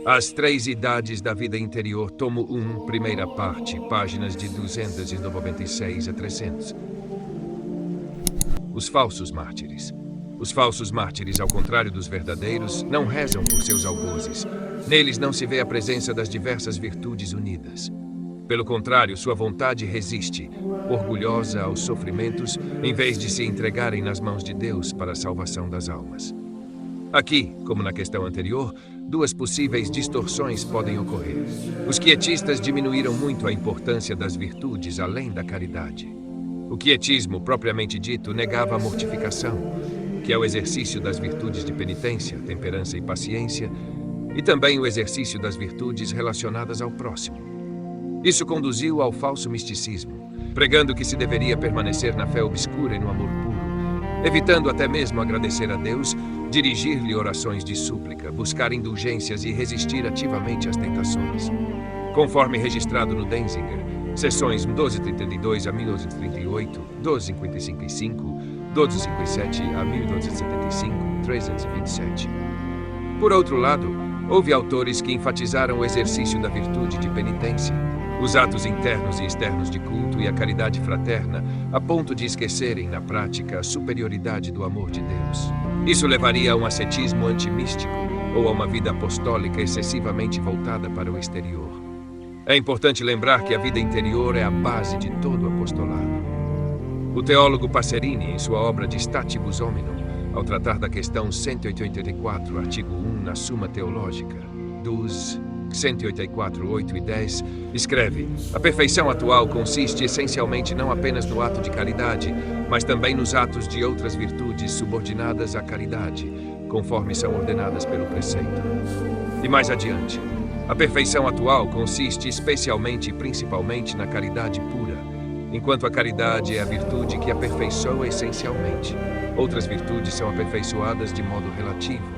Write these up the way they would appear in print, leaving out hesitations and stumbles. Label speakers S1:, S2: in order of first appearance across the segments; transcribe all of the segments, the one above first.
S1: As Três Idades da Vida Interior, tomo 1, primeira parte, páginas de 296 a 300. Os falsos mártires. Os falsos mártires, ao contrário dos verdadeiros, não rezam por seus algozes. Neles não se vê a presença das diversas virtudes unidas. Pelo contrário, sua vontade resiste, orgulhosa aos sofrimentos, em vez de se entregarem nas mãos de Deus para a salvação das almas. Aqui, como na questão anterior, duas possíveis distorções podem ocorrer. Os quietistas diminuíram muito a importância das virtudes além da caridade. O quietismo, propriamente dito, negava a mortificação, que é o exercício das virtudes de penitência, temperança e paciência, e também o exercício das virtudes relacionadas ao próximo. Isso conduziu ao falso misticismo, pregando que se deveria permanecer na fé obscura e no amor puro, evitando até mesmo agradecer a Deus, dirigir-lhe orações de súplica, buscar indulgências e resistir ativamente às tentações. Conforme registrado no Denzinger, sessões 1232 a 1238, 1255 e 5, 1257 a 1275, 327. Por outro lado, houve autores que enfatizaram o exercício da virtude de penitência, os atos internos e externos de culto e a caridade fraterna, a ponto de esquecerem, na prática, a superioridade do amor de Deus. Isso levaria a um ascetismo antimístico ou a uma vida apostólica excessivamente voltada para o exterior. É importante lembrar que a vida interior é a base de todo o apostolado. O teólogo Passerini, em sua obra de Statibus Hominum, ao tratar da questão 184, artigo 1, na Suma Teológica, dos 184, 8 e 10, escreve: a perfeição atual consiste essencialmente não apenas no ato de caridade, mas também nos atos de outras virtudes subordinadas à caridade, conforme são ordenadas pelo preceito. E mais adiante, a perfeição atual consiste especialmente e principalmente na caridade pura, enquanto a caridade é a virtude que aperfeiçoa essencialmente. Outras virtudes são aperfeiçoadas de modo relativo.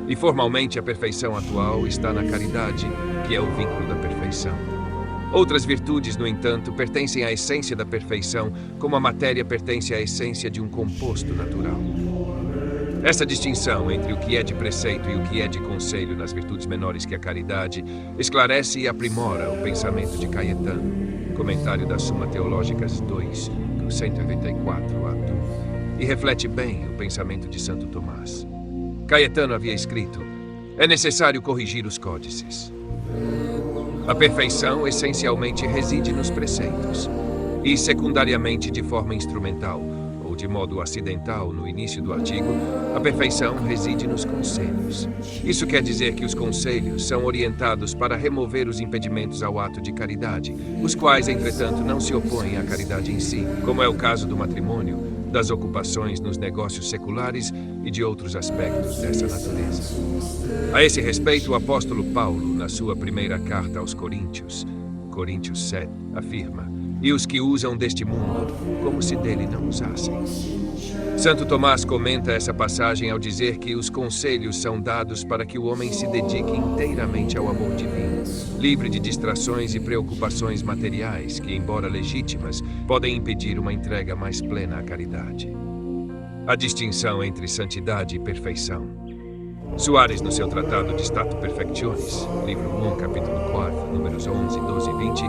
S1: E formalmente a perfeição atual está na caridade, que é o vínculo da perfeição. Outras virtudes, no entanto, pertencem à essência da perfeição, como a matéria pertence à essência de um composto natural. Essa distinção entre o que é de preceito e o que é de conselho nas virtudes menores que a caridade esclarece e aprimora o pensamento de Caetano, comentário da Suma Teológicas 2, do 194 ato, e reflete bem o pensamento de Santo Tomás. Caetano havia escrito: é necessário corrigir os códices. A perfeição essencialmente reside nos preceitos, e secundariamente de forma instrumental, ou de modo acidental no início do artigo, a perfeição reside nos conselhos. Isso quer dizer que os conselhos são orientados para remover os impedimentos ao ato de caridade, os quais, entretanto, não se opõem à caridade em si, como é o caso do matrimônio, das ocupações nos negócios seculares e de outros aspectos dessa natureza. A esse respeito, o apóstolo Paulo, na sua primeira carta aos Coríntios, Coríntios 7, afirma: e os que usam deste mundo, como se dele não usassem. Santo Tomás comenta essa passagem ao dizer que os conselhos são dados para que o homem se dedique inteiramente ao amor divino, livre de distrações e preocupações materiais que, embora legítimas, podem impedir uma entrega mais plena à caridade. A distinção entre santidade e perfeição. Soares, no seu tratado de Statu Perfectionis, livro 1, capítulo 4, números 11, 12 e 20,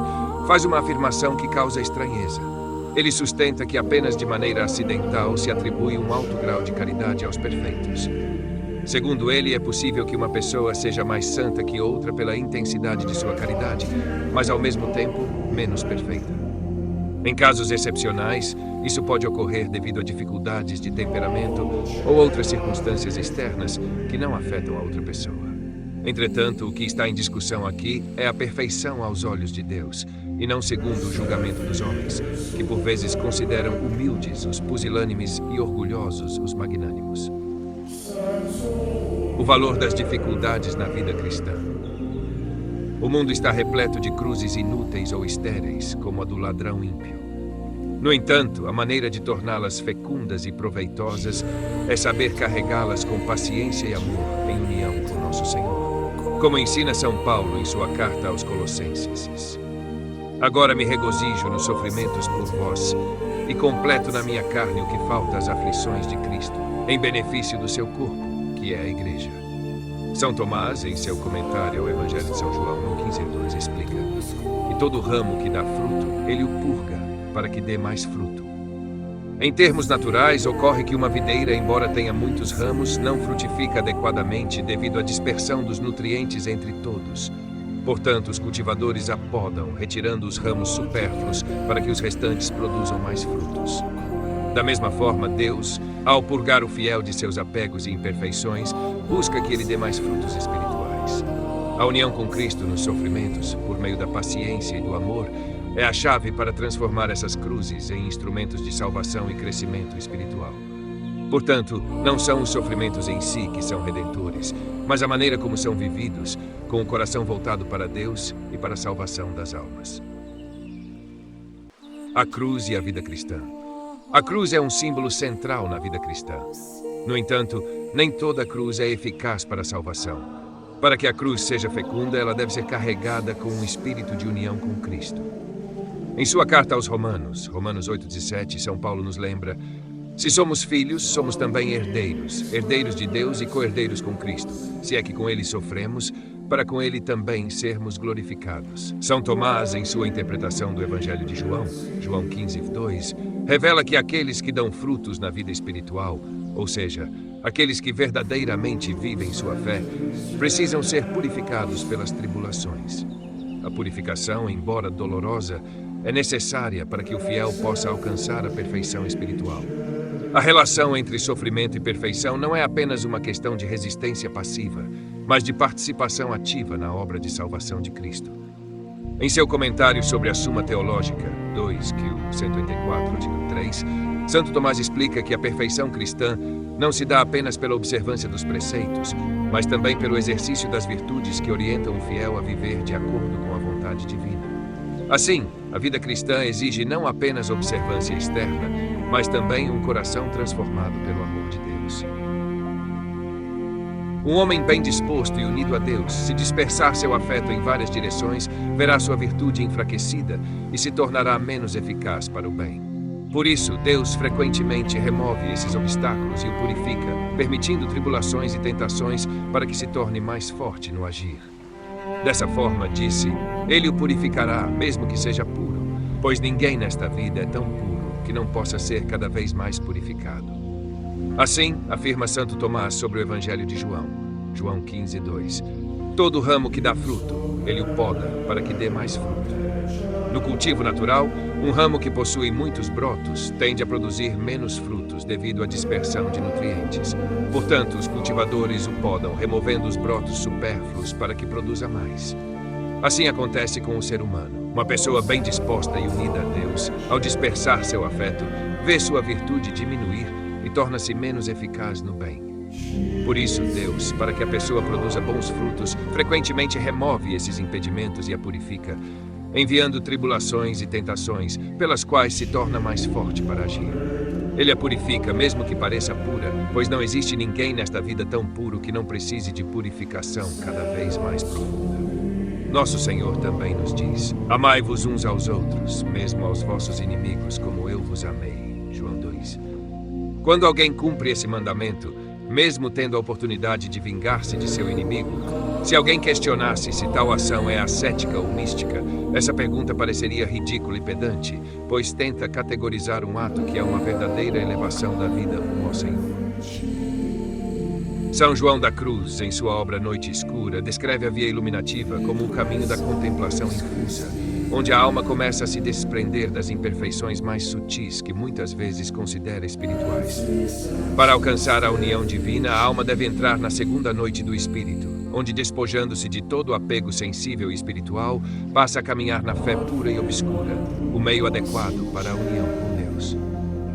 S1: faz uma afirmação que causa estranheza. Ele sustenta que apenas de maneira acidental se atribui um alto grau de caridade aos perfeitos. Segundo ele, é possível que uma pessoa seja mais santa que outra pela intensidade de sua caridade, mas ao mesmo tempo menos perfeita. Em casos excepcionais, isso pode ocorrer devido a dificuldades de temperamento ou outras circunstâncias externas que não afetam a outra pessoa. Entretanto, o que está em discussão aqui é a perfeição aos olhos de Deus, e não segundo o julgamento dos homens, que por vezes consideram humildes os pusilânimes e orgulhosos os magnânimos. O valor das dificuldades na vida cristã. O mundo está repleto de cruzes inúteis ou estéreis, como a do ladrão ímpio. No entanto, a maneira de torná-las fecundas e proveitosas é saber carregá-las com paciência e amor em união com nosso Senhor, como ensina São Paulo em sua carta aos Colossenses. Agora me regozijo nos sofrimentos por vós e completo na minha carne o que falta às aflições de Cristo, em benefício do seu corpo, que é a Igreja. São Tomás, em seu comentário ao Evangelho de São João, no 15:2, explica: e todo ramo que dá fruto, ele o purga, para que dê mais fruto. Em termos naturais, ocorre que uma videira, embora tenha muitos ramos, não frutifica adequadamente devido à dispersão dos nutrientes entre todos. Portanto, os cultivadores a podam, retirando os ramos supérfluos para que os restantes produzam mais frutos. Da mesma forma, Deus, ao purgar o fiel de seus apegos e imperfeições, busca que ele dê mais frutos espirituais. A união com Cristo nos sofrimentos, por meio da paciência e do amor, é a chave para transformar essas cruzes em instrumentos de salvação e crescimento espiritual. Portanto, não são os sofrimentos em si que são redentores, mas a maneira como são vividos, com o coração voltado para Deus e para a salvação das almas. A cruz e a vida cristã. A cruz é um símbolo central na vida cristã. No entanto, nem toda cruz é eficaz para a salvação. Para que a cruz seja fecunda, ela deve ser carregada com um espírito de união com Cristo. Em sua carta aos Romanos, Romanos 8:17, São Paulo nos lembra: se somos filhos, somos também herdeiros, herdeiros de Deus e co-herdeiros com Cristo, se é que com ele sofremos, para com ele também sermos glorificados. São Tomás, em sua interpretação do Evangelho de João, João 15:2, revela que aqueles que dão frutos na vida espiritual, ou seja, aqueles que verdadeiramente vivem sua fé, precisam ser purificados pelas tribulações. A purificação, embora dolorosa, é necessária para que o fiel possa alcançar a perfeição espiritual. A relação entre sofrimento e perfeição não é apenas uma questão de resistência passiva, mas de participação ativa na obra de salvação de Cristo. Em seu comentário sobre a Suma Teológica 2, Q 184, artigo 3, Santo Tomás explica que a perfeição cristã não se dá apenas pela observância dos preceitos, mas também pelo exercício das virtudes que orientam o fiel a viver de acordo com a vontade divina. Assim, a vida cristã exige não apenas observância externa, mas também um coração transformado pelo amor de Deus. Um homem bem disposto e unido a Deus, se dispersar seu afeto em várias direções, verá sua virtude enfraquecida e se tornará menos eficaz para o bem. Por isso, Deus frequentemente remove esses obstáculos e o purifica, permitindo tribulações e tentações para que se torne mais forte no agir. Dessa forma, disse, ele o purificará, mesmo que seja puro, pois ninguém nesta vida é tão puro que não possa ser cada vez mais purificado. Assim, afirma Santo Tomás sobre o Evangelho de João, João 15:2, todo ramo que dá fruto, ele o poda para que dê mais fruto. No cultivo natural, um ramo que possui muitos brotos tende a produzir menos frutos devido à dispersão de nutrientes. Portanto, os cultivadores o podam, removendo os brotos supérfluos para que produza mais. Assim acontece com o ser humano. Uma pessoa bem disposta e unida a Deus, ao dispersar seu afeto, vê sua virtude diminuir e torna-se menos eficaz no bem. Por isso, Deus, para que a pessoa produza bons frutos, frequentemente remove esses impedimentos e a purifica, enviando tribulações e tentações, pelas quais se torna mais forte para agir. Ele a purifica, mesmo que pareça pura, pois não existe ninguém nesta vida tão puro que não precise de purificação cada vez mais profunda. Nosso Senhor também nos diz, amai-vos uns aos outros, mesmo aos vossos inimigos, como eu vos amei. João 2. Quando alguém cumpre esse mandamento, mesmo tendo a oportunidade de vingar-se de seu inimigo, se alguém questionasse se tal ação é ascética ou mística, essa pergunta pareceria ridícula e pedante, pois tenta categorizar um ato que é uma verdadeira elevação da vida rumo ao Senhor. São João da Cruz, em sua obra Noite Escura, descreve a via iluminativa como o caminho da contemplação infusa, onde a alma começa a se desprender das imperfeições mais sutis que muitas vezes considera espirituais. Para alcançar a união divina, a alma deve entrar na segunda noite do Espírito, onde, despojando-se de todo o apego sensível e espiritual, passa a caminhar na fé pura e obscura, o meio adequado para a união com Deus.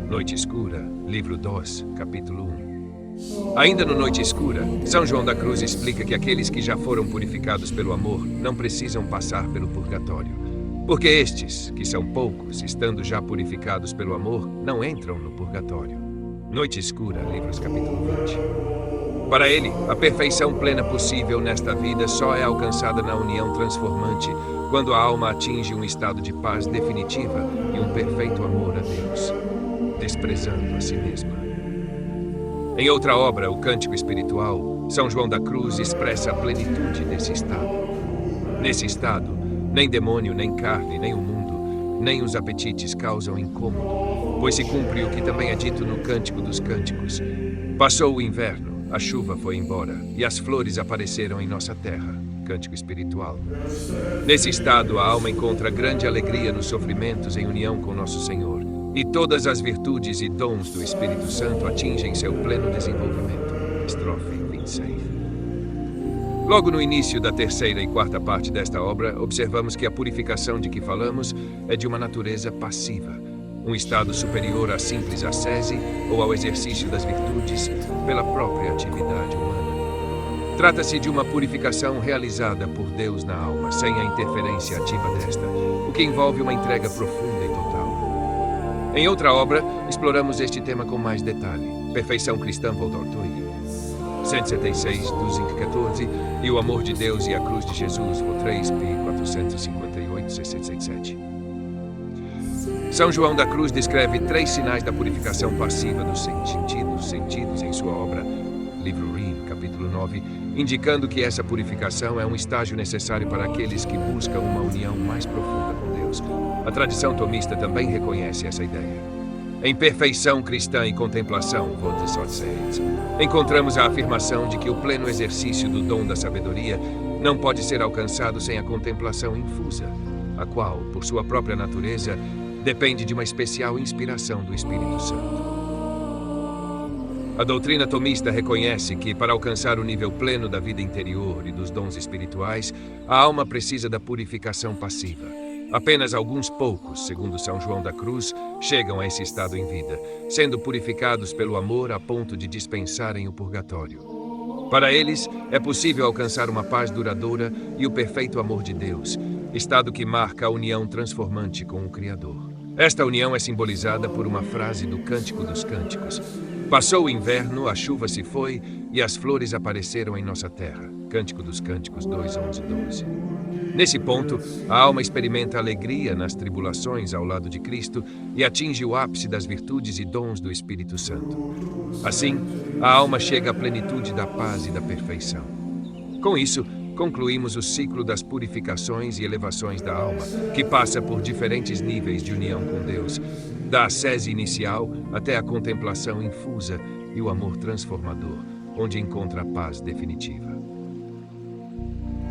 S1: Noite Escura, livro 2, capítulo 1. Ainda no Noite Escura, São João da Cruz explica que aqueles que já foram purificados pelo amor não precisam passar pelo purgatório, porque estes, que são poucos, estando já purificados pelo amor, não entram no purgatório. Noite Escura, livros capítulo 20. Para ele, a perfeição plena possível nesta vida só é alcançada na união transformante, quando a alma atinge um estado de paz definitiva e um perfeito amor a Deus, desprezando a si mesma. Em outra obra, o Cântico Espiritual, São João da Cruz expressa a plenitude desse estado. Nesse estado, nem demônio, nem carne, nem o mundo, nem os apetites causam incômodo, pois se cumpre o que também é dito no Cântico dos Cânticos. Passou o inverno, a chuva foi embora, e as flores apareceram em nossa terra. Cântico Espiritual. Nesse estado, a alma encontra grande alegria nos sofrimentos em união com nosso Senhor, e todas as virtudes e dons do Espírito Santo atingem seu pleno desenvolvimento. Estrofe 26. Logo no início da terceira e quarta parte desta obra, observamos que a purificação de que falamos é de uma natureza passiva, um estado superior à simples ascese ou ao exercício das virtudes pela própria atividade humana. Trata-se de uma purificação realizada por Deus na alma, sem a interferência ativa desta, o que envolve uma entrega profunda e total. Em outra obra, exploramos este tema com mais detalhe. Perfeição Cristã Volta Ortoi, 176, 214, e o Amor de Deus e a Cruz de Jesus, Vo 3, p. 458, 667. São João da Cruz descreve 3 sinais da purificação passiva dos sentidos em sua obra, livro Rim, capítulo 9, indicando que essa purificação é um estágio necessário para aqueles que buscam uma união mais profunda com Deus. A tradição tomista também reconhece essa ideia. Em Perfeição Cristã e Contemplação, encontramos a afirmação de que o pleno exercício do dom da sabedoria não pode ser alcançado sem a contemplação infusa, a qual, por sua própria natureza, depende de uma especial inspiração do Espírito Santo. A doutrina tomista reconhece que, para alcançar o nível pleno da vida interior e dos dons espirituais, a alma precisa da purificação passiva. Apenas alguns poucos, segundo São João da Cruz, chegam a esse estado em vida, sendo purificados pelo amor a ponto de dispensarem o purgatório. Para eles, é possível alcançar uma paz duradoura e o perfeito amor de Deus, estado que marca a união transformante com o Criador. Esta união é simbolizada por uma frase do Cântico dos Cânticos: passou o inverno, a chuva se foi e as flores apareceram em nossa terra. Cântico dos Cânticos 2, 11, 12. Nesse ponto, a alma experimenta alegria nas tribulações ao lado de Cristo e atinge o ápice das virtudes e dons do Espírito Santo. Assim, a alma chega à plenitude da paz e da perfeição. Com isso, concluímos o ciclo das purificações e elevações da alma, que passa por diferentes níveis de união com Deus, da ascese inicial até a contemplação infusa e o amor transformador, onde encontra a paz definitiva.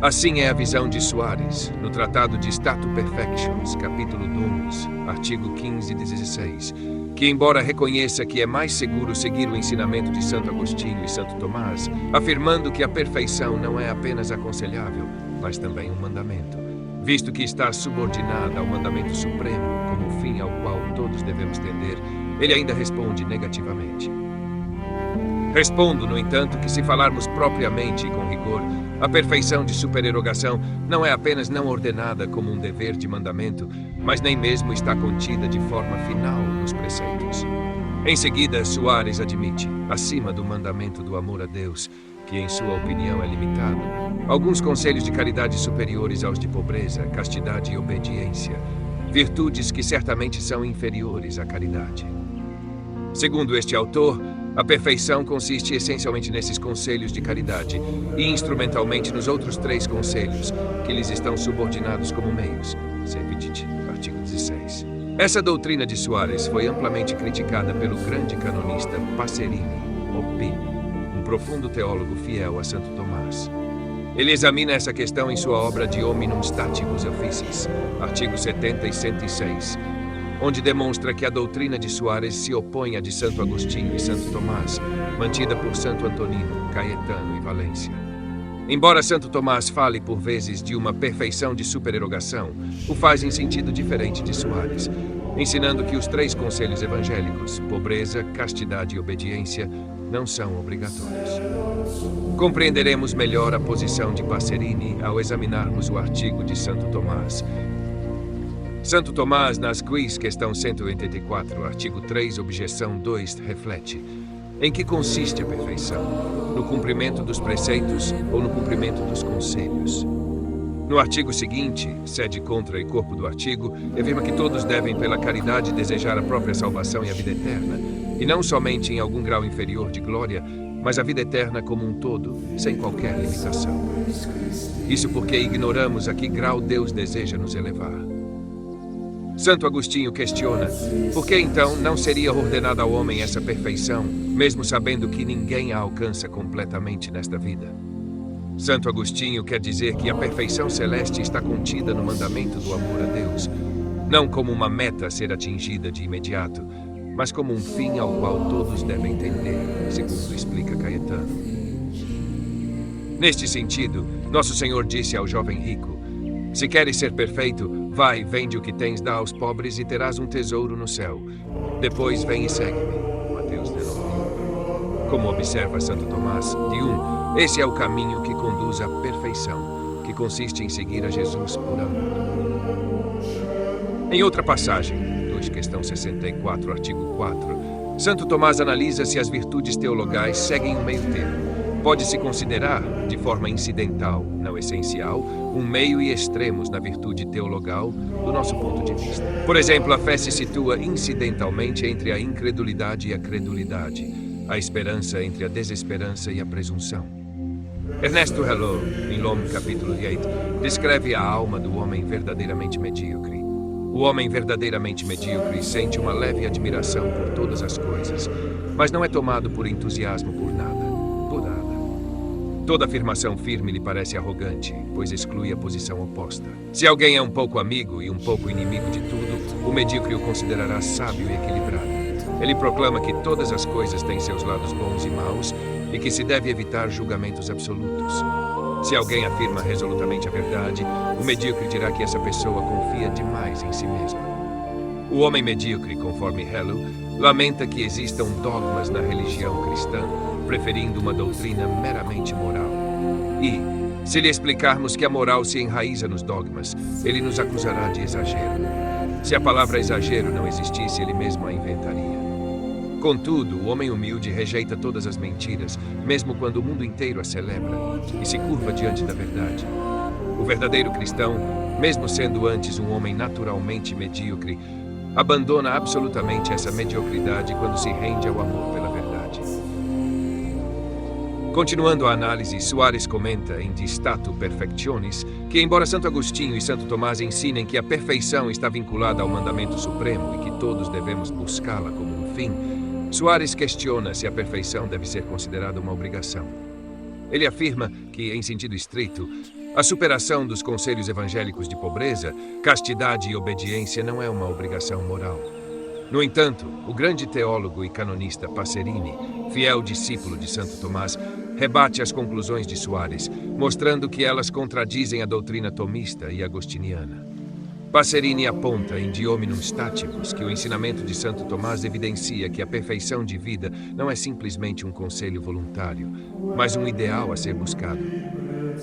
S1: Assim é a visão de Soares, no Tratado de Statu Perfections, capítulo 2, artigo 15 e 16, que, embora reconheça que é mais seguro seguir o ensinamento de Santo Agostinho e Santo Tomás, afirmando que a perfeição não é apenas aconselhável, mas também um mandamento, visto que está subordinada ao mandamento supremo como o fim ao qual todos devemos tender, ele ainda responde negativamente. Respondo, no entanto, que se falarmos propriamente e com rigor, a perfeição de supererogação não é apenas não ordenada como um dever de mandamento, mas nem mesmo está contida de forma final nos preceitos. Em seguida, Soares admite, acima do mandamento do amor a Deus, que em sua opinião é limitado, alguns conselhos de caridade superiores aos de pobreza, castidade e obediência, virtudes que certamente são inferiores à caridade. Segundo este autor, a perfeição consiste essencialmente nesses conselhos de caridade e instrumentalmente nos outros 3 conselhos, que lhes estão subordinados como meios. Septite, artigo 16. Essa doutrina de Soares foi amplamente criticada pelo grande canonista Passerini, OP, um profundo teólogo fiel a Santo Tomás. Ele examina essa questão em sua obra De Hominum Statibus Officis, artigo 70 e 106, onde demonstra que a doutrina de Soares se opõe à de Santo Agostinho e Santo Tomás, mantida por Santo Antonino, Caetano e Valência. Embora Santo Tomás fale por vezes de uma perfeição de supererogação, o faz em sentido diferente de Soares, ensinando que os 3 conselhos evangélicos, pobreza, castidade e obediência, não são obrigatórios. Compreenderemos melhor a posição de Passerini ao examinarmos o artigo de Santo Tomás. Santo Tomás, nas Quis, questão 184, artigo 3, objeção 2, reflete: em que consiste a perfeição? No cumprimento dos preceitos ou no cumprimento dos conselhos? No artigo seguinte, sede contra e corpo do artigo, afirma que todos devem, pela caridade, desejar a própria salvação e a vida eterna, e não somente em algum grau inferior de glória, mas a vida eterna como um todo, sem qualquer limitação. Isso porque ignoramos a que grau Deus deseja nos elevar. Santo Agostinho questiona: por que então não seria ordenada ao homem essa perfeição, mesmo sabendo que ninguém a alcança completamente nesta vida? Santo Agostinho quer dizer que a perfeição celeste está contida no mandamento do amor a Deus, não como uma meta a ser atingida de imediato, mas como um fim ao qual todos devem tender, segundo explica Caetano. Neste sentido, Nosso Senhor disse ao jovem rico: se queres ser perfeito, vai, vende o que tens, dá aos pobres e terás um tesouro no céu. Depois vem e segue-me. Mateus 19. Como observa Santo Tomás, esse é o caminho que conduz à perfeição, que consiste em seguir a Jesus por amor. Em outra passagem, questão 64, artigo 4, Santo Tomás analisa se as virtudes teologais seguem um meio termo. Pode-se considerar, de forma incidental, não essencial, um meio e extremos na virtude teologal do nosso ponto de vista. Por exemplo, a fé se situa incidentalmente entre a incredulidade e a credulidade, a esperança entre a desesperança e a presunção. Ernesto Hello, em L'Homme, capítulo 8, descreve a alma do homem verdadeiramente medíocre. O homem verdadeiramente medíocre sente uma leve admiração por todas as coisas, mas não é tomado por entusiasmo por nada. Toda afirmação firme lhe parece arrogante, pois exclui a posição oposta. Se alguém é um pouco amigo e um pouco inimigo de tudo, o medíocre o considerará sábio e equilibrado. Ele proclama que todas as coisas têm seus lados bons e maus e que se deve evitar julgamentos absolutos. Se alguém afirma resolutamente a verdade, o medíocre dirá que essa pessoa confia demais em si mesma. O homem medíocre, conforme Hello, lamenta que existam dogmas na religião cristã, preferindo uma doutrina meramente moral. E, se lhe explicarmos que a moral se enraiza nos dogmas, ele nos acusará de exagero. Se a palavra exagero não existisse, ele mesmo a inventaria. Contudo, o homem humilde rejeita todas as mentiras, mesmo quando o mundo inteiro as celebra, e se curva diante da verdade. O verdadeiro cristão, mesmo sendo antes um homem naturalmente medíocre, abandona absolutamente essa mediocridade quando se rende ao amor pela verdade. Continuando a análise, Soares comenta em De Statu Perfectionis que, embora Santo Agostinho e Santo Tomás ensinem que a perfeição está vinculada ao mandamento supremo e que todos devemos buscá-la como um fim, Soares questiona se a perfeição deve ser considerada uma obrigação. Ele afirma que, em sentido estrito, a superação dos conselhos evangélicos de pobreza, castidade e obediência não é uma obrigação moral. No entanto, o grande teólogo e canonista Passerini, fiel discípulo de Santo Tomás, rebate as conclusões de Soares, mostrando que elas contradizem a doutrina tomista e agostiniana. Passerini aponta em De Hominum Statibus que o ensinamento de Santo Tomás evidencia que a perfeição de vida não é simplesmente um conselho voluntário, mas um ideal a ser buscado.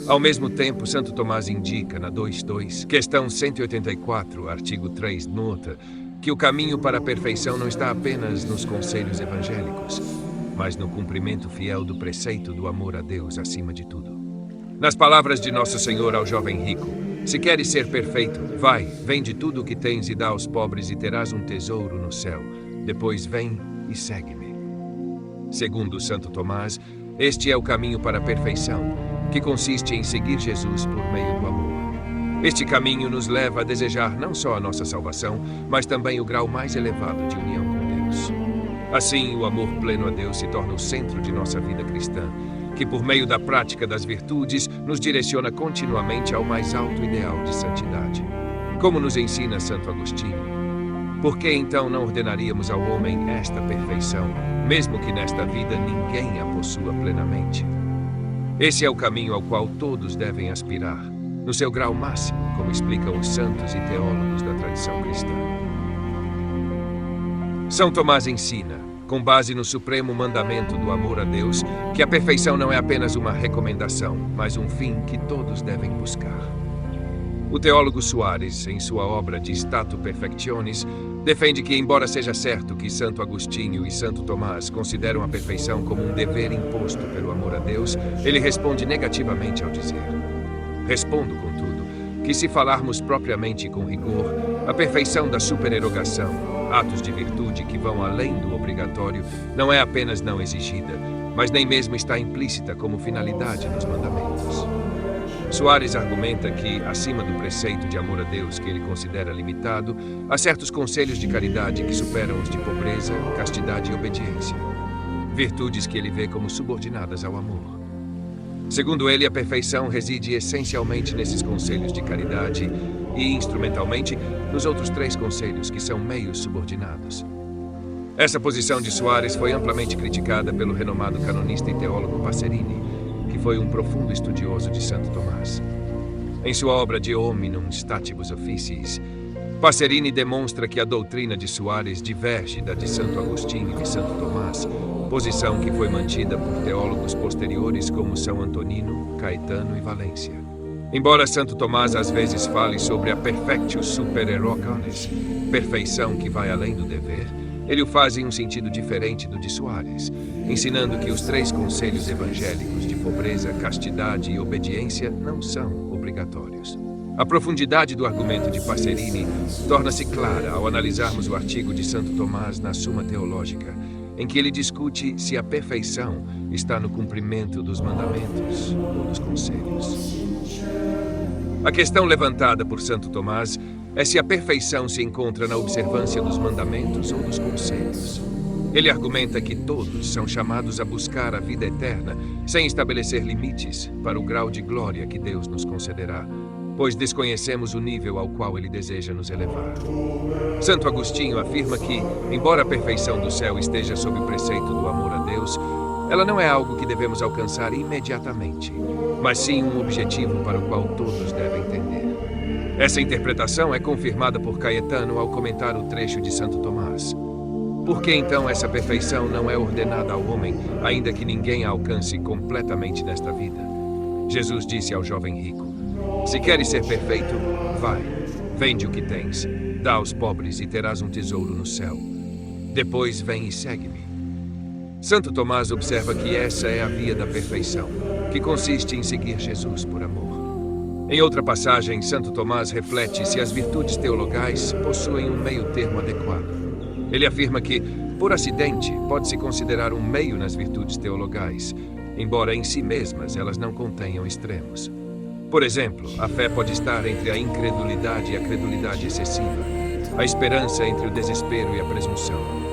S1: Ao mesmo tempo, Santo Tomás indica, na 2.2, questão 184, artigo 3, nota, que o caminho para a perfeição não está apenas nos conselhos evangélicos, mas no cumprimento fiel do preceito do amor a Deus acima de tudo. Nas palavras de Nosso Senhor ao jovem rico: se queres ser perfeito, vai, vende tudo o que tens e dá aos pobres e terás um tesouro no céu. Depois vem e segue-me. Segundo Santo Tomás, este é o caminho para a perfeição, que consiste em seguir Jesus por meio do amor. Este caminho nos leva a desejar não só a nossa salvação, mas também o grau mais elevado de união com Deus. Assim, o amor pleno a Deus se torna o centro de nossa vida cristã, que por meio da prática das virtudes nos direciona continuamente ao mais alto ideal de santidade. Como nos ensina Santo Agostinho: por que então não ordenaríamos ao homem esta perfeição, mesmo que nesta vida ninguém a possua plenamente? Esse é o caminho ao qual todos devem aspirar, no seu grau máximo, como explicam os santos e teólogos da tradição cristã. São Tomás ensina, com base no supremo mandamento do amor a Deus, que a perfeição não é apenas uma recomendação, mas um fim que todos devem buscar. O teólogo Soares, em sua obra De Statu Perfectionis, defende que, embora seja certo que Santo Agostinho e Santo Tomás consideram a perfeição como um dever imposto pelo amor a Deus, ele responde negativamente ao dizer: respondo, contudo, que se falarmos propriamente com rigor, a perfeição da supererogação, atos de virtude que vão além do obrigatório, não é apenas não exigida, mas nem mesmo está implícita como finalidade nos mandamentos. Soares argumenta que, acima do preceito de amor a Deus que ele considera limitado, há certos conselhos de caridade que superam os de pobreza, castidade e obediência. Virtudes que ele vê como subordinadas ao amor. Segundo ele, a perfeição reside essencialmente nesses conselhos de caridade e, instrumentalmente, nos outros 3 conselhos que são meios subordinados. Essa posição de Soares foi amplamente criticada pelo renomado canonista e teólogo Passerini, que foi um profundo estudioso de Santo Tomás. Em sua obra De Hominum Statibus Officiis, Passerini demonstra que a doutrina de Soares diverge da de Santo Agostinho e de Santo Tomás, posição que foi mantida por teólogos posteriores como São Antonino, Caetano e Valência. Embora Santo Tomás às vezes fale sobre a perfectio super eroganes, perfeição que vai além do dever, ele o faz em um sentido diferente do de Soares, ensinando que os 3 conselhos evangélicos de pobreza, castidade e obediência não são obrigatórios. A profundidade do argumento de Passerini torna-se clara ao analisarmos o artigo de Santo Tomás na Suma Teológica, em que ele discute se a perfeição está no cumprimento dos mandamentos ou dos conselhos. A questão levantada por Santo Tomás é se a perfeição se encontra na observância dos mandamentos ou dos conselhos. Ele argumenta que todos são chamados a buscar a vida eterna, sem estabelecer limites para o grau de glória que Deus nos concederá, pois desconhecemos o nível ao qual ele deseja nos elevar. Santo Agostinho afirma que, embora a perfeição do céu esteja sob o preceito do amor a Deus, ela não é algo que devemos alcançar imediatamente, mas sim um objetivo para o qual todos devem tender. Essa interpretação é confirmada por Caetano ao comentar o trecho de Santo Tomás. Por que então essa perfeição não é ordenada ao homem, ainda que ninguém a alcance completamente nesta vida? Jesus disse ao jovem rico: se queres ser perfeito, vai, vende o que tens, dá aos pobres e terás um tesouro no céu. Depois vem e segue-me. Santo Tomás observa que essa é a via da perfeição, que consiste em seguir Jesus por amor. Em outra passagem, Santo Tomás reflete se as virtudes teologais possuem um meio termo adequado. Ele afirma que, por acidente, pode-se considerar um meio nas virtudes teologais, embora em si mesmas elas não contenham extremos. Por exemplo, a fé pode estar entre a incredulidade e a credulidade excessiva, a esperança entre o desespero e a presunção.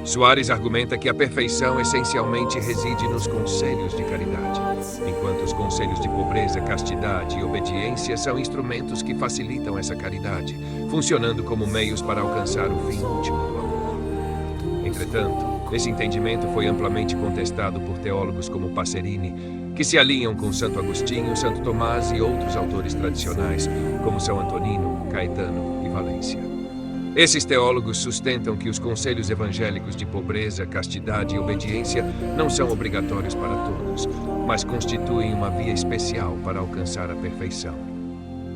S1: Soares argumenta que a perfeição essencialmente reside nos conselhos de caridade, enquanto os conselhos de pobreza, castidade e obediência são instrumentos que facilitam essa caridade, funcionando como meios para alcançar o fim último do amor. Entretanto, esse entendimento foi amplamente contestado por teólogos como Passerini, que se alinham com Santo Agostinho, Santo Tomás e outros autores tradicionais, como São Antonino, Caetano e Valência. Esses teólogos sustentam que os conselhos evangélicos de pobreza, castidade e obediência não são obrigatórios para todos, mas constituem uma via especial para alcançar a perfeição.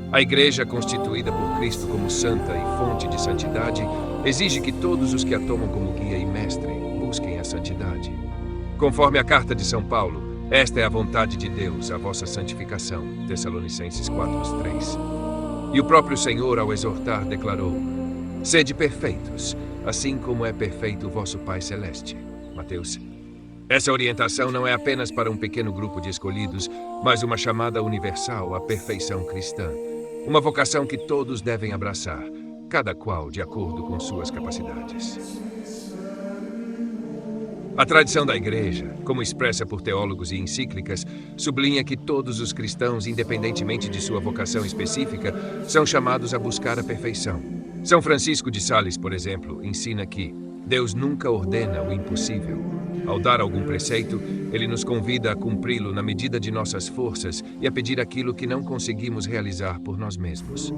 S1: A Igreja, constituída por Cristo como santa e fonte de santidade, exige que todos os que a tomam como guia e mestre busquem a santidade. Conforme a carta de São Paulo, esta é a vontade de Deus, a vossa santificação. Tessalonicenses 4:3. E o próprio Senhor, ao exortar, declarou: sede perfeitos, assim como é perfeito o vosso Pai Celeste. Mateus. Essa orientação não é apenas para um pequeno grupo de escolhidos, mas uma chamada universal à perfeição cristã. Uma vocação que todos devem abraçar, cada qual de acordo com suas capacidades. A tradição da Igreja, como expressa por teólogos e encíclicas, sublinha que todos os cristãos, independentemente de sua vocação específica, são chamados a buscar a perfeição. São Francisco de Sales, por exemplo, ensina que Deus nunca ordena o impossível. Ao dar algum preceito, ele nos convida a cumpri-lo na medida de nossas forças e a pedir aquilo que não conseguimos realizar por nós mesmos.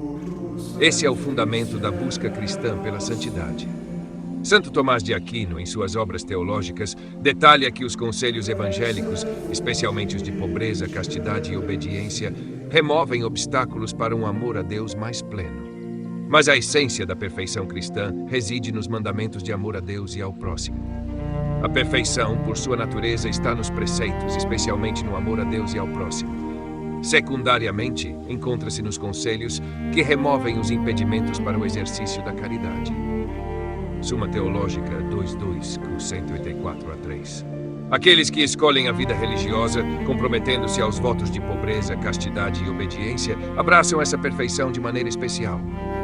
S1: Esse é o fundamento da busca cristã pela santidade. Santo Tomás de Aquino, em suas obras teológicas, detalha que os conselhos evangélicos, especialmente os de pobreza, castidade e obediência, removem obstáculos para um amor a Deus mais pleno. Mas a essência da perfeição cristã reside nos mandamentos de amor a Deus e ao próximo. A perfeição, por sua natureza, está nos preceitos, especialmente no amor a Deus e ao próximo. Secundariamente, encontra-se nos conselhos que removem os impedimentos para o exercício da caridade. Suma Teológica 22, 184 a 3. Aqueles que escolhem a vida religiosa, comprometendo-se aos votos de pobreza, castidade e obediência, abraçam essa perfeição de maneira especial.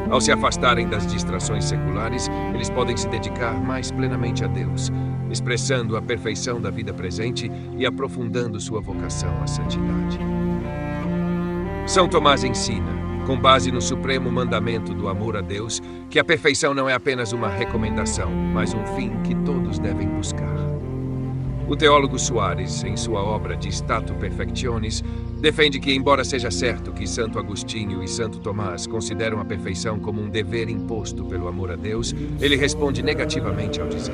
S1: Ao se afastarem das distrações seculares, eles podem se dedicar mais plenamente a Deus, expressando a perfeição da vida presente e aprofundando sua vocação à santidade. São Tomás ensina, com base no supremo mandamento do amor a Deus, que a perfeição não é apenas uma recomendação, mas um fim que todos devem buscar. O teólogo Soares, em sua obra de Statu Perfectionis, defende que, embora seja certo que Santo Agostinho e Santo Tomás consideram a perfeição como um dever imposto pelo amor a Deus, ele responde negativamente ao dizer: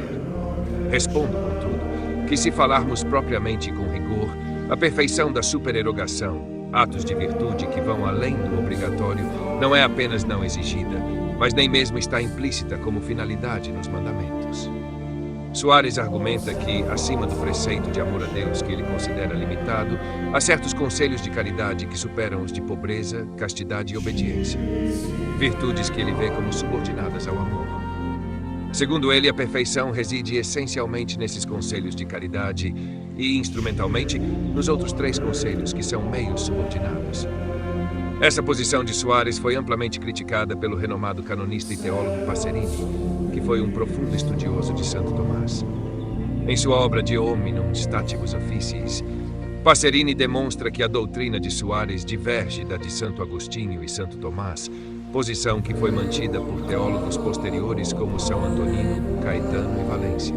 S1: respondo, contudo, que se falarmos propriamente com rigor, a perfeição da supererogação, atos de virtude que vão além do obrigatório, não é apenas não exigida, mas nem mesmo está implícita como finalidade nos mandamentos. Soares argumenta que, acima do preceito de amor a Deus que ele considera limitado, há certos conselhos de caridade que superam os de pobreza, castidade e obediência, virtudes que ele vê como subordinadas ao amor. Segundo ele, a perfeição reside essencialmente nesses conselhos de caridade e, instrumentalmente, nos outros 3 conselhos que são meios subordinados. Essa posição de Soares foi amplamente criticada pelo renomado canonista e teólogo Passerini, que foi um profundo estudioso de Santo Tomás. Em sua obra De Hominum Statibus Officiis, Passerini demonstra que a doutrina de Soares diverge da de Santo Agostinho e Santo Tomás, posição que foi mantida por teólogos posteriores como São Antonino, Caetano e Valência.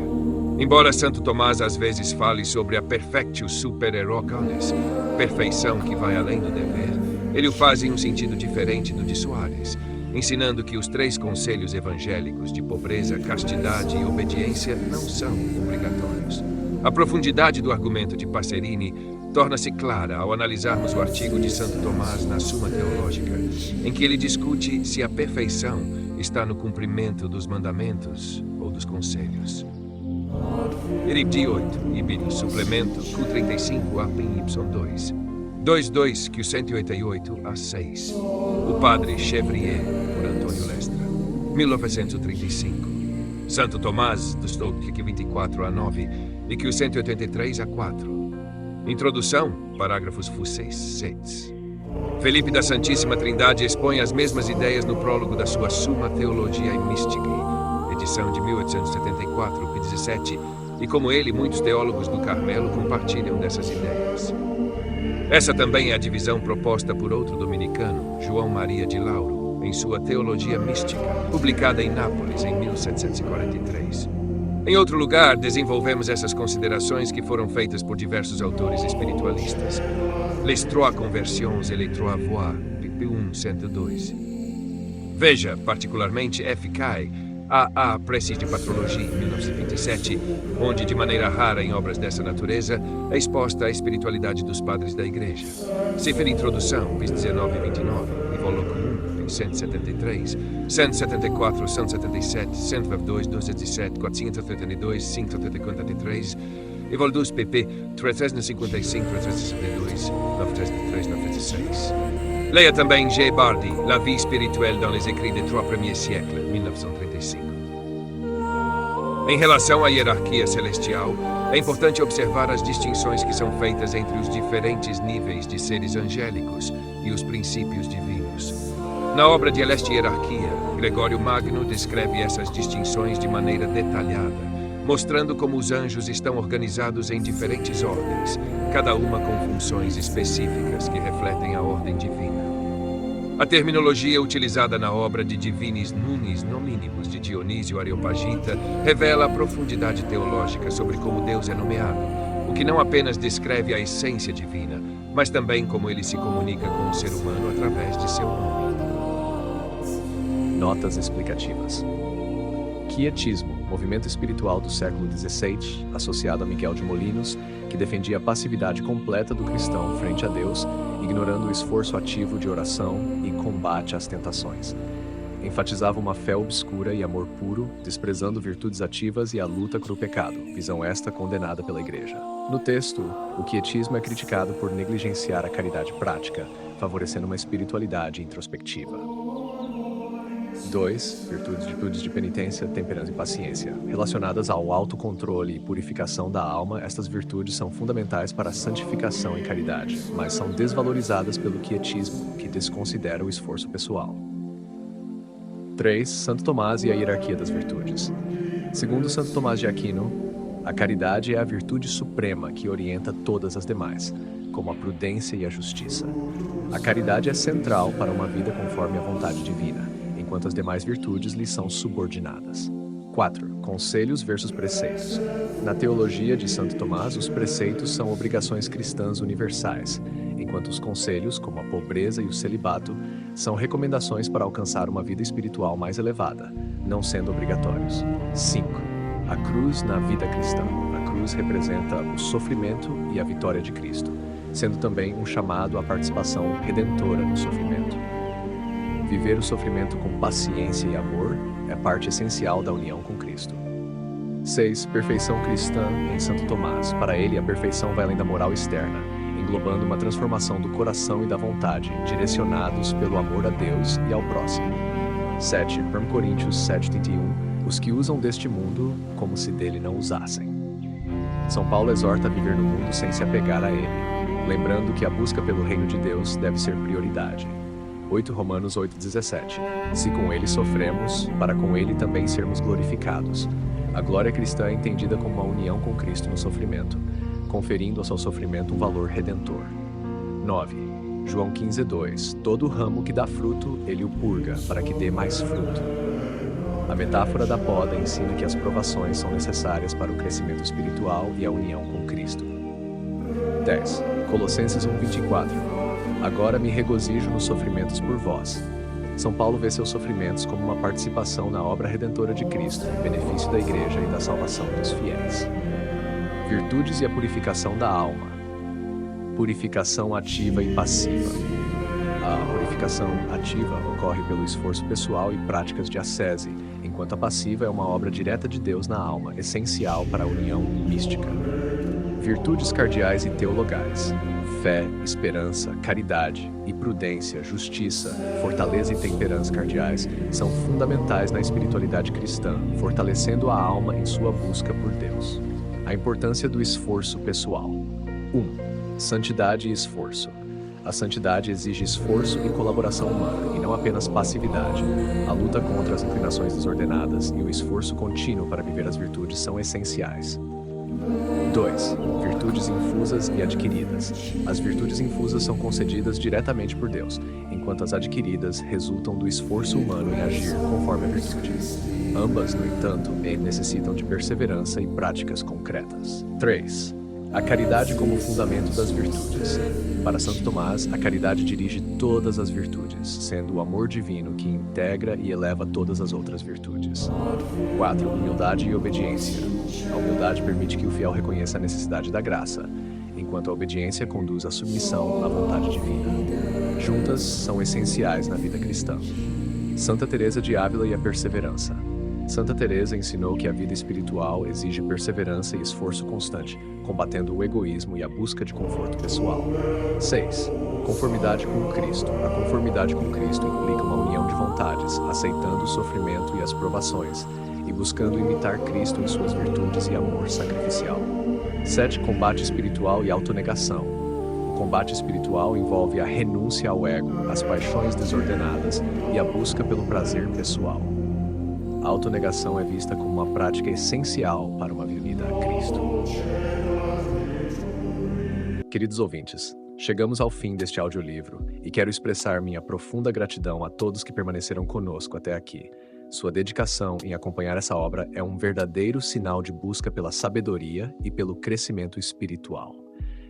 S1: Embora Santo Tomás às vezes fale sobre a perfectio supereroganes, perfeição que vai além do dever, ele o faz em um sentido diferente do de Soares, ensinando que os 3 conselhos evangélicos de pobreza, castidade e obediência não são obrigatórios. A profundidade do argumento de Passerini torna-se clara ao analisarmos o artigo de Santo Tomás na Suma Teológica, em que ele discute se a perfeição está no cumprimento dos mandamentos ou dos conselhos. Erip 8, Ibid, suplemento Q35 a Y2. 22, que o 188 a 6. O Padre Chevrier, por Antônio Lestra. 1935. Santo Tomás, do Stolk, que 24 a 9, e que o 183 a 4. Introdução, parágrafos F6, 6. Felipe da Santíssima Trindade expõe as mesmas ideias no prólogo da sua Summa Theologiae Mysticae, edição de 1874, p. 17, e como ele, muitos teólogos do Carmelo compartilham dessas ideias. Essa também é a divisão proposta por outro dominicano, João Maria de Lauro, em sua Teologia Mística, publicada em Nápoles em 1743. Em outro lugar, desenvolvemos essas considerações que foram feitas por diversos autores espiritualistas. Les Trois Conversions et les Trois Voies, pp. 1, 102. Veja, particularmente, F. Cai, A. Preces de Patrologie, 1927, onde, de maneira rara em obras dessa natureza, é exposta a espiritualidade dos padres da Igreja. Cifra Introdução, p. 19 e 29, e volume 1, p. 173, 174, 177, 122, 217, 432, 583, e vol. 2, pp. 355, 362, 933, 936. Leia também G. Bardi, La vie spirituelle dans les écrits des 3 premiers siècles, 1935. Em relação à hierarquia celestial, é importante observar as distinções que são feitas entre os diferentes níveis de seres angélicos e os princípios divinos. Na obra de Celeste Hierarquia, Gregório Magno descreve essas distinções de maneira detalhada, mostrando como os anjos estão organizados em diferentes ordens, cada uma com funções específicas que refletem a ordem divina. A terminologia utilizada na obra de Divinis Nunis Nominibus de Dionísio Areopagita revela a profundidade teológica sobre como Deus é nomeado, o que não apenas descreve a essência divina, mas também como ele se comunica com o ser humano através de seu nome.
S2: Notas explicativas. Quietismo, movimento espiritual do século XVII, associado a Miguel de Molinos, que defendia a passividade completa do cristão frente a Deus, ignorando o esforço ativo de oração e combate às tentações. Enfatizava uma fé obscura e amor puro, desprezando virtudes ativas e a luta contra o pecado, visão esta condenada pela Igreja. No texto, o quietismo é criticado por negligenciar a caridade prática, favorecendo uma espiritualidade introspectiva. 2. Virtudes de penitência, temperança e paciência. Relacionadas ao autocontrole e purificação da alma, estas virtudes são fundamentais para a santificação e caridade, mas são desvalorizadas pelo quietismo, que desconsidera o esforço pessoal. 3. Santo Tomás e a hierarquia das virtudes. Segundo Santo Tomás de Aquino, a caridade é a virtude suprema que orienta todas as demais, como a prudência e a justiça. A caridade é central para uma vida conforme a vontade divina, enquanto as demais virtudes lhe são subordinadas. 4. Conselhos versus preceitos. Na teologia de Santo Tomás, os preceitos são obrigações cristãs universais, enquanto os conselhos, como a pobreza e o celibato, são recomendações para alcançar uma vida espiritual mais elevada, não sendo obrigatórios. 5. A cruz na vida cristã. A cruz representa o sofrimento e a vitória de Cristo, sendo também um chamado à participação redentora no sofrimento. Viver o sofrimento com paciência e amor é parte essencial da união com Cristo. 6. Perfeição cristã em Santo Tomás. Para ele, a perfeição vai além da moral externa, englobando uma transformação do coração e da vontade, direcionados pelo amor a Deus e ao próximo. 7. 1 Coríntios 7:31. Os que usam deste mundo como se dele não usassem. São Paulo exorta a viver no mundo sem se apegar a ele, lembrando que a busca pelo reino de Deus deve ser prioridade. 8 Romanos 8:17. Se com ele sofremos, para com ele também sermos glorificados. A glória cristã é entendida como uma união com Cristo no sofrimento, conferindo ao seu sofrimento um valor redentor. 9. João 15:2. Todo ramo que dá fruto, ele o purga, para que dê mais fruto. A metáfora da poda ensina que as provações são necessárias para o crescimento espiritual e a união com Cristo. 10. Colossenses 1:24. Agora me regozijo nos sofrimentos por vós. São Paulo vê seus sofrimentos como uma participação na obra redentora de Cristo, em benefício da Igreja e da salvação dos fiéis. Virtudes e a purificação da alma. Purificação ativa e passiva. A purificação ativa ocorre pelo esforço pessoal e práticas de ascese, enquanto a passiva é uma obra direta de Deus na alma, essencial para a união mística. Virtudes cardeais e teologais. Fé, esperança, caridade e prudência, justiça, fortaleza e temperança cardeais são fundamentais na espiritualidade cristã, fortalecendo a alma em sua busca por Deus. A importância do esforço pessoal. 1. Santidade e esforço. A santidade exige esforço e colaboração humana, e não apenas passividade. A luta contra as inclinações desordenadas e o esforço contínuo para viver as virtudes são essenciais. 2. Virtudes infusas e adquiridas. As virtudes infusas são concedidas diretamente por Deus, enquanto as adquiridas resultam do esforço humano em agir conforme a virtude. Ambas, no entanto, necessitam de perseverança e práticas concretas. 3. A caridade como fundamento das virtudes. Para Santo Tomás, a caridade dirige todas as virtudes, sendo o amor divino que integra e eleva todas as outras virtudes. 4. Humildade e obediência. A humildade permite que o fiel reconheça a necessidade da graça, enquanto a obediência conduz à submissão à vontade divina. Juntas, são essenciais na vida cristã. Santa Teresa de Ávila e a perseverança. Santa Teresa ensinou que a vida espiritual exige perseverança e esforço constante, combatendo o egoísmo e a busca de conforto pessoal. 6. Conformidade com Cristo. A conformidade com Cristo implica uma união de vontades, aceitando o sofrimento e as provações, e buscando imitar Cristo em suas virtudes e amor sacrificial. 7. Combate espiritual e autonegação. O combate espiritual envolve a renúncia ao ego, às paixões desordenadas e a busca pelo prazer pessoal. A autonegação é vista como uma prática essencial para uma vida a Cristo. Queridos ouvintes, chegamos ao fim deste audiolivro e quero expressar minha profunda gratidão a todos que permaneceram conosco até aqui. Sua dedicação em acompanhar essa obra é um verdadeiro sinal de busca pela sabedoria e pelo crescimento espiritual.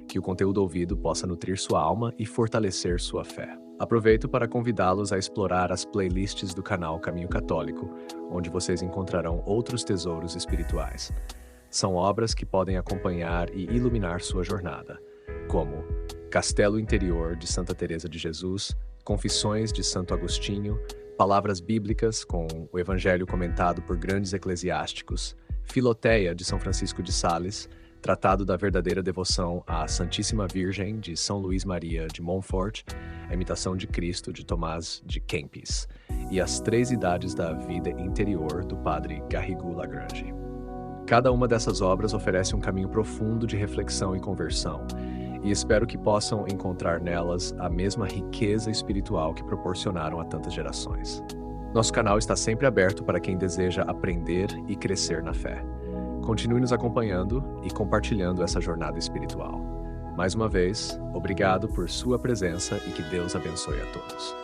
S2: Que o conteúdo ouvido possa nutrir sua alma e fortalecer sua fé. Aproveito para convidá-los a explorar as playlists do canal Caminho Católico, onde vocês encontrarão outros tesouros espirituais. São obras que podem acompanhar e iluminar sua jornada, como Castelo Interior de Santa Teresa de Jesus, Confissões de Santo Agostinho, Palavras Bíblicas, com o Evangelho comentado por grandes eclesiásticos, Filoteia, de São Francisco de Sales, Tratado da Verdadeira Devoção à Santíssima Virgem, de São Luís Maria de Montfort, A Imitação de Cristo, de Tomás de Kempis, e As Três Idades da Vida Interior, do padre Garrigou Lagrange. Cada uma dessas obras oferece um caminho profundo de reflexão e conversão, e espero que possam encontrar nelas a mesma riqueza espiritual que proporcionaram a tantas gerações. Nosso canal está sempre aberto para quem deseja aprender e crescer na fé. Continue nos acompanhando e compartilhando essa jornada espiritual. Mais uma vez, obrigado por sua presença e que Deus abençoe a todos.